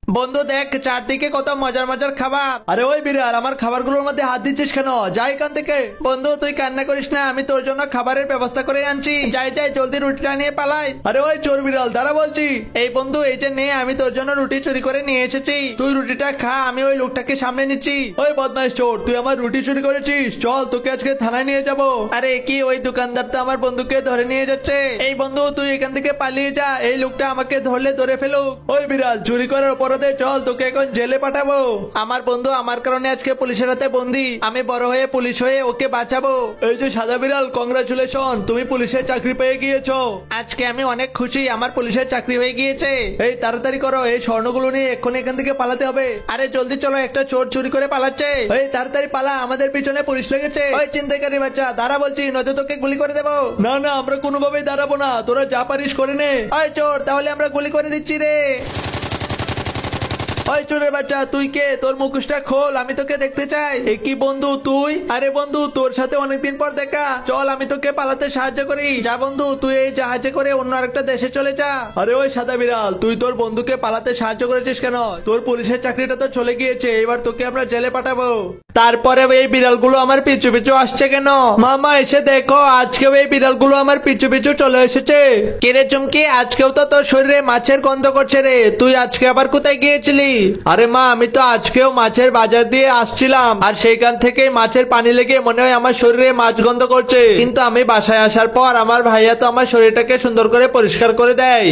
বন্ধু দেখ চারদিকে কত মজার মজার খাবার। আরে ওই বিড়াল, আমার খাবারগুলোর মধ্যে হাত দিচ্ছিস কেন? যাই এখান থেকে। বন্ধু তুই কান্না করিস না, আমি তোর জন্য খাবারের ব্যবস্থা করে আনছি। যাই যাই জলদি রুটিটা নিয়ে পালাই। আরে ওই চোর বিড়াল দাঁড়া বলছি। এই বন্ধু এই যে নে, আমি তোর জন্য রুটি চুরি করে নিয়ে এসেছি, তুই রুটিটা খা, আমি ওই লোকটাকে সামনে নিচ্ছি। ওই বদমাইশ চোর, তুই আমার রুটি চুরি করেছিস, চল তোকে আজকে থানায় নিয়ে যাব। আরে কি, ওই দোকানদার তো আমার বন্ধুকে ধরে নিয়ে যাচ্ছে। এই বন্ধু তুই এখান থেকে পালিয়ে যা, এই লোকটা আমাকে ধরলে ধরে ফেলুক। ওই বিড়াল, চুরি করার অপরাধে চল তোকে এখন জেলে পাঠাবো। আমার বন্ধু আমার কারণে আজকে পুলিশের হাতে বন্দি, আমি বড় হয়ে পুলিশ হয়ে ওকে বাঁচাবো। এই যে সাদা বিড়াল, কংগ্রাচুলেশন, তুমি পুলিশের চাকরি পেয়ে গিয়েছো। আজকে আমি অনেক খুশি, আমার পুলিশের চাকরি হয়ে গিয়েছে। এই তাড়াতাড়ি করো, এই স্বর্ণগুলো নিয়ে এক্ষুনি এখান থেকে পালাতে হবে। আরে জলদি চলো, একটা চোর চুরি করে পালাচ্ছে। এই তাড়াতাড়ি পালা, আমাদের পিছনে পুলিশ লেগেছে। ওই চিন্তাকারী বাচ্চা দাঁড়া বলছি, নয়তো তোকে গুলি করে দেবো। না না, আমরা কোনোভাবেই দাঁড়াবো না, তোরা যা পারিস করে নে। ওই চোর, তাহলে আমরা গুলি করে দিচ্ছি রে। ওই চোরের বাচ্চা, তুই কে? তোর মুখোশটা খোল, আমি তোকে দেখতে চাই। এ কি বন্ধু তুই? আরে বন্ধু, তোর সাথে অনেকদিন পর দেখা, চল আমি তোকে পালাতে সাহায্য করি। যা বন্ধু, তুই এই জাহাজে করে অন্য আরেকটা দেশে চলে যা। আরে ওই সাদা বিড়াল, তুই তোর বন্ধুকে পালাতে সাহায্য করেছিস কেন? তোর পুলিশের চাকরিটা তো চলে গিয়েছে, এবার তোকে আমরা জেলে পাঠাবো। তারপরে এই বিড়ালগুলো আমার পিছু পিছু আসছে কেন? মামা এসে দেখো, আজকেও এই বিড়ালগুলো আমার পিছু পিছু চলে এসেছে। কিরে চুমকি, আজকেও তো তোর শরীরে মাছের গন্ধ করছে রে, তুই আজকে আবার কোথায় গিয়েছিলি? আরে মা, আমি তো আজকেও মাছের বাজার দিয়ে আসছিলাম, আর সেইখান থেকে মাছের পানি লেগে মনে হয় আমার শরীরে মাছ গন্ধ করছে। কিন্তু আমি বাসায় আসার পর আমার ভাইয়া তো আমার শরীরটাকে সুন্দর করে পরিষ্কার করে দেয়।